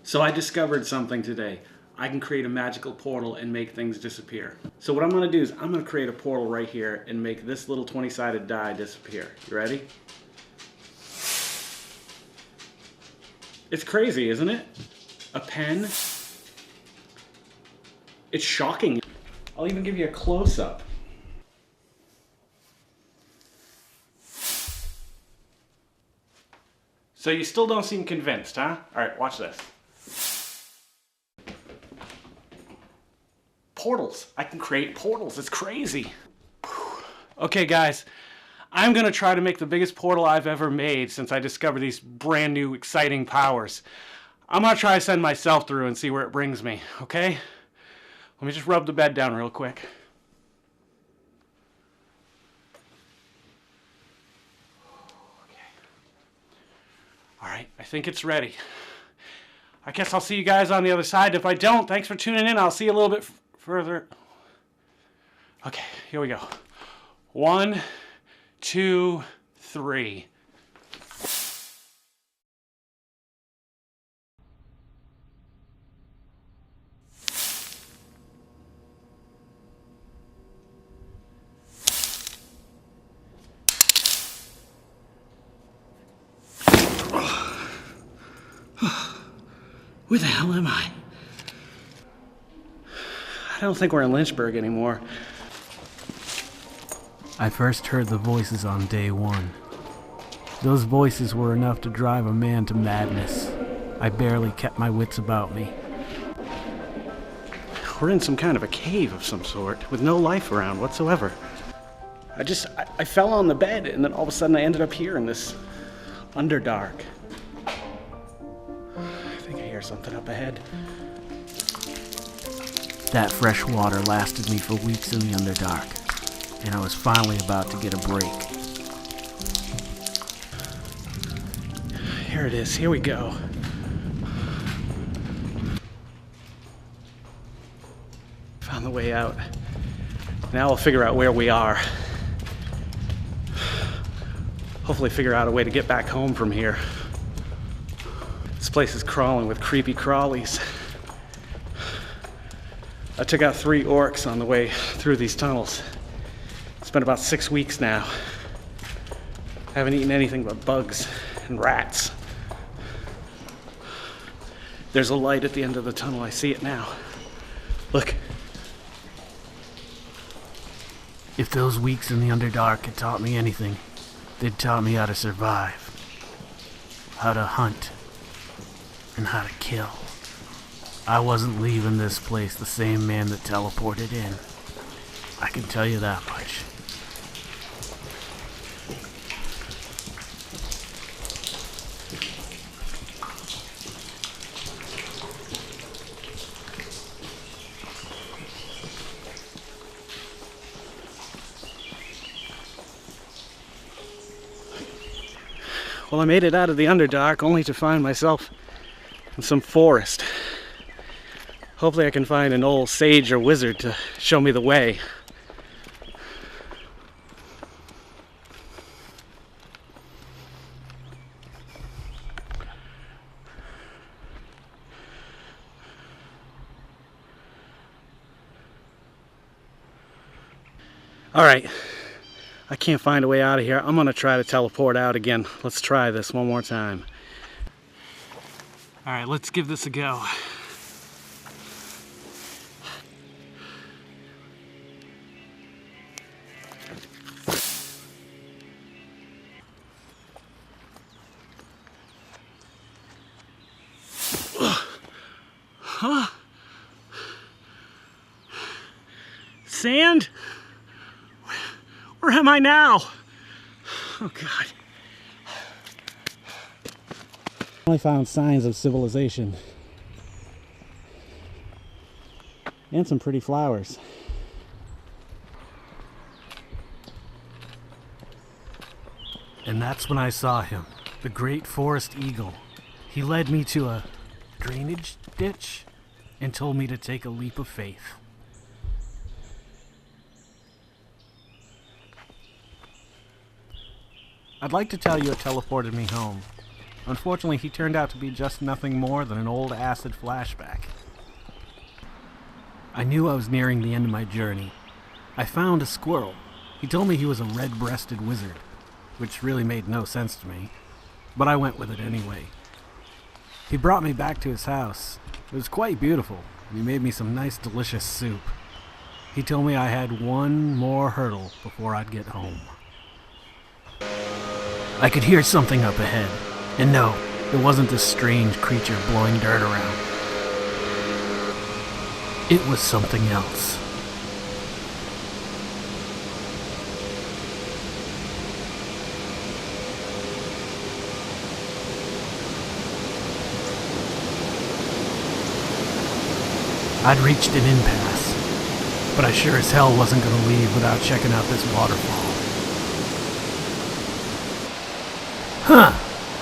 So I discovered something today. I can create a magical portal and make things disappear. So what I'm gonna do is I'm gonna create a portal right here and make this little 20-sided die disappear. You ready? It's crazy, isn't it? A pen. It's shocking. I'll even give you a close-up. So you still don't seem convinced, huh? All right, watch this. Portals. I can create portals. It's crazy. Okay, guys. I'm gonna try to make the biggest portal I've ever made since I discovered these brand new exciting powers. I'm gonna try to send myself through and see where it brings me, okay? Let me just rub the bed down real quick. Okay. All right, I think it's ready. I guess I'll see you guys on the other side. If I don't, thanks for tuning in. I'll see you a little bit further. Okay, here we go. 1, 2, 3. Where the hell am I? I don't think we're in Lynchburg anymore. I first heard the voices on day 1. Those voices were enough to drive a man to madness. I barely kept my wits about me. We're in some kind of a cave of some sort, with no life around whatsoever. I fell on the bed, and then all of a sudden I ended up here in this Underdark. I think I hear something up ahead. That fresh water lasted me for weeks in the Underdark, and I was finally about to get a break. Here it is, here we go. Found the way out. Now we'll figure out where we are. Hopefully figure out a way to get back home from here. This place is crawling with creepy crawlies. I took out 3 orcs on the way through these tunnels. It's been about 6 weeks now. I haven't eaten anything but bugs and rats. There's a light at the end of the tunnel. I see it now. Look. If those weeks in the Underdark had taught me anything, they'd taught me how to survive, how to hunt, and how to kill. I wasn't leaving this place the same man that teleported in. I can tell you that much. Well, I made it out of the Underdark only to find myself in some forest. Hopefully I can find an old sage or wizard to show me the way. All right. I can't find a way out of here. I'm gonna try to teleport out again. Let's try this one more time. All right, let's give this a go. Huh? Sand? Where am I now? Oh God. I found signs of civilization. And some pretty flowers. And that's when I saw him, the great forest eagle. He led me to a drainage ditch and told me to take a leap of faith. I'd like to tell you it teleported me home, Unfortunately, he turned out to be just nothing more than an old acid flashback. I knew I was nearing the end of my journey. I found a squirrel. He told me he was a red-breasted wizard, which really made no sense to me, but I went with it anyway. He brought me back to his house. It was quite beautiful, and he made me some nice, delicious soup. He told me I had one more hurdle before I'd get home. I could hear something up ahead, and no, it wasn't this strange creature blowing dirt around. It was something else. I'd reached an impasse, but I sure as hell wasn't going to leave without checking out this waterfall.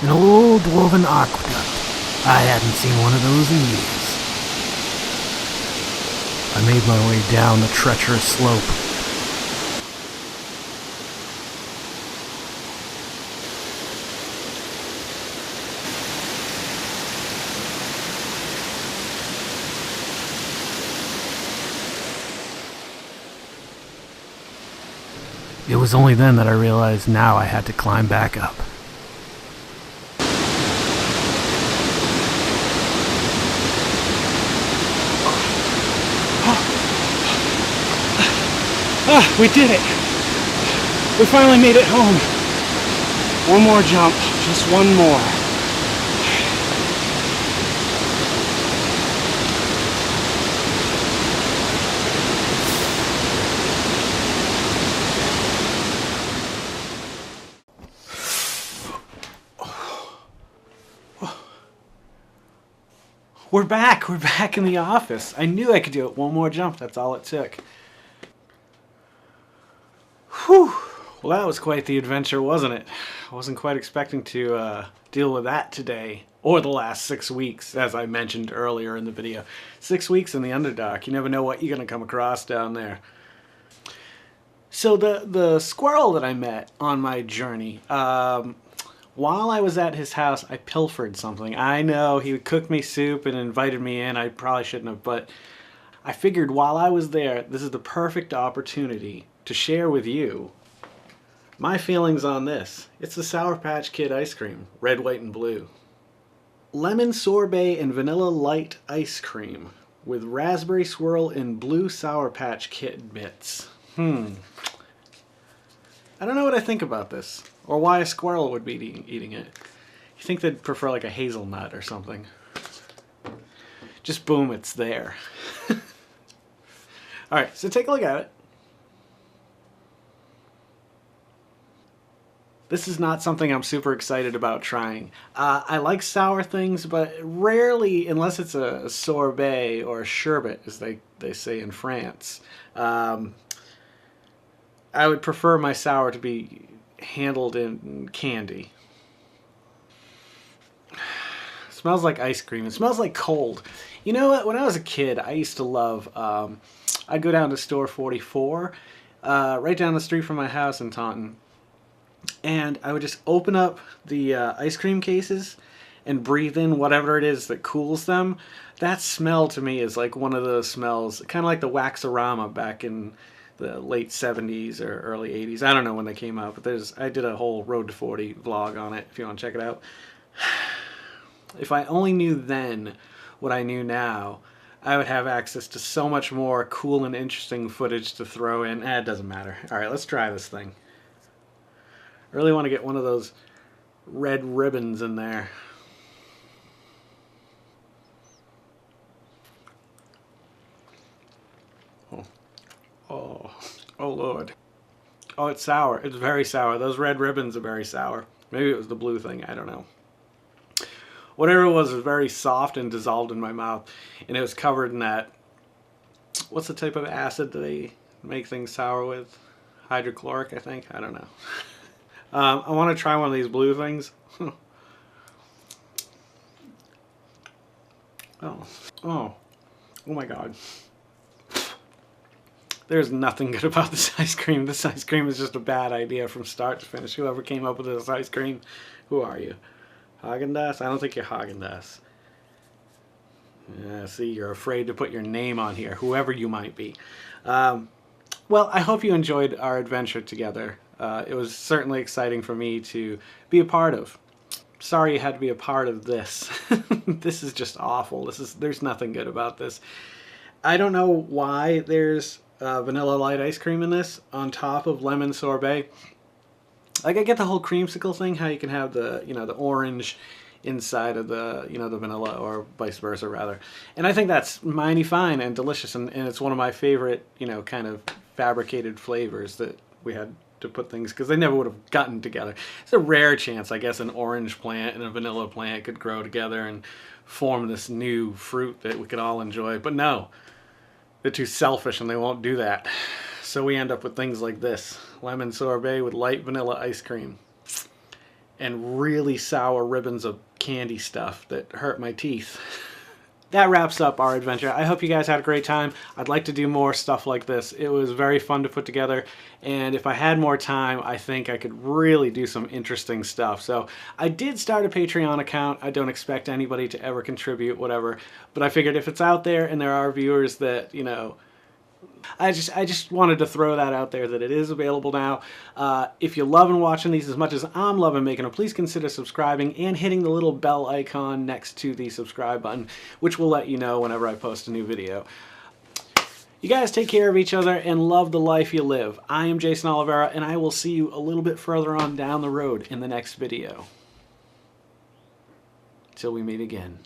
An old dwarven aqueduct. I hadn't seen one of those in years. I made my way down the treacherous slope. It was only then that I realized now I had to climb back up. We did it! We finally made it home. One more jump, just one more. We're back in the office. I knew I could do it. One more jump, that's all it took. Whew. Well, that was quite the adventure, wasn't it? I wasn't quite expecting to deal with that today, or the last 6 weeks, as I mentioned earlier in the video. 6 weeks in the Underdark. You never know what you're going to come across down there. So the squirrel that I met on my journey, while I was at his house, I pilfered something. I know he cooked me soup and invited me in. I probably shouldn't have, but I figured while I was there, this is the perfect opportunity to share with you my feelings on this. It's the Sour Patch Kid ice cream, red, white, and blue. Lemon sorbet and vanilla light ice cream with raspberry swirl and blue Sour Patch Kid bits. I don't know what I think about this, or why a squirrel would be eating it. You think they'd prefer like a hazelnut or something. Just boom, it's there. Alright, so take a look at it. This is not something I'm super excited about trying. I like sour things, but rarely, unless it's a sorbet or a sherbet, as they say in France, I would prefer my sour to be handled in candy. It smells like ice cream. It smells like cold. You know what? When I was a kid, I used to love, I'd go down to Store 44, right down the street from my house in Taunton, and I would just open up the ice cream cases and breathe in whatever it is that cools them. That smell to me is like one of those smells, kind of like the Waxorama back in the late 70s or early 80s. I don't know when they came out, but I did a whole Road to 40 vlog on it if you want to check it out. If I only knew then what I knew now, I would have access to so much more cool and interesting footage to throw in. It doesn't matter. Alright, let's try this thing. I really want to get one of those red ribbons in there. Oh Lord. Oh, it's sour. It's very sour. Those red ribbons are very sour. Maybe it was the blue thing. I don't know. Whatever it was very soft and dissolved in my mouth. And it was covered in that... What's the type of acid that they make things sour with? Hydrochloric, I think? I don't know. I want to try one of these blue things. Oh my God. There's nothing good about this ice cream. This ice cream is just a bad idea from start to finish. Whoever came up with this ice cream, who are you? Haagen-Dazs? I don't think you're Haagen-Dazs. Yeah, see, you're afraid to put your name on here, whoever you might be. Well, I hope you enjoyed our adventure together. It was certainly exciting for me to be a part of. Sorry you had to be a part of this. This is just awful. There's nothing good about this. I don't know why there's vanilla light ice cream in this on top of lemon sorbet. Like, I get the whole creamsicle thing, how you can have the, you know, the orange inside of the, you know, the vanilla, or vice versa rather. And I think that's mighty fine and delicious, and it's one of my favorite, you know, kind of fabricated flavors that we had to put things, because they never would have gotten together. It's a rare chance, I guess, an orange plant and a vanilla plant could grow together and form this new fruit that we could all enjoy. But no, they're too selfish and they won't do that. So we end up with things like this. Lemon sorbet with light vanilla ice cream. And really sour ribbons of candy stuff that hurt my teeth. That wraps up our adventure. I hope you guys had a great time. I'd like to do more stuff like this. It was very fun to put together, and if I had more time, I think I could really do some interesting stuff. So I did start a Patreon account. I don't expect anybody to ever contribute, whatever, but I figured if it's out there and there are viewers that, you know, I just wanted to throw that out there, that it is available now. If you're loving watching these as much as I'm loving making them, please consider subscribing and hitting the little bell icon next to the subscribe button, which will let you know whenever I post a new video. You guys take care of each other and love the life you live. I am Jason Oliveira, and I will see you a little bit further on down the road in the next video. Till we meet again.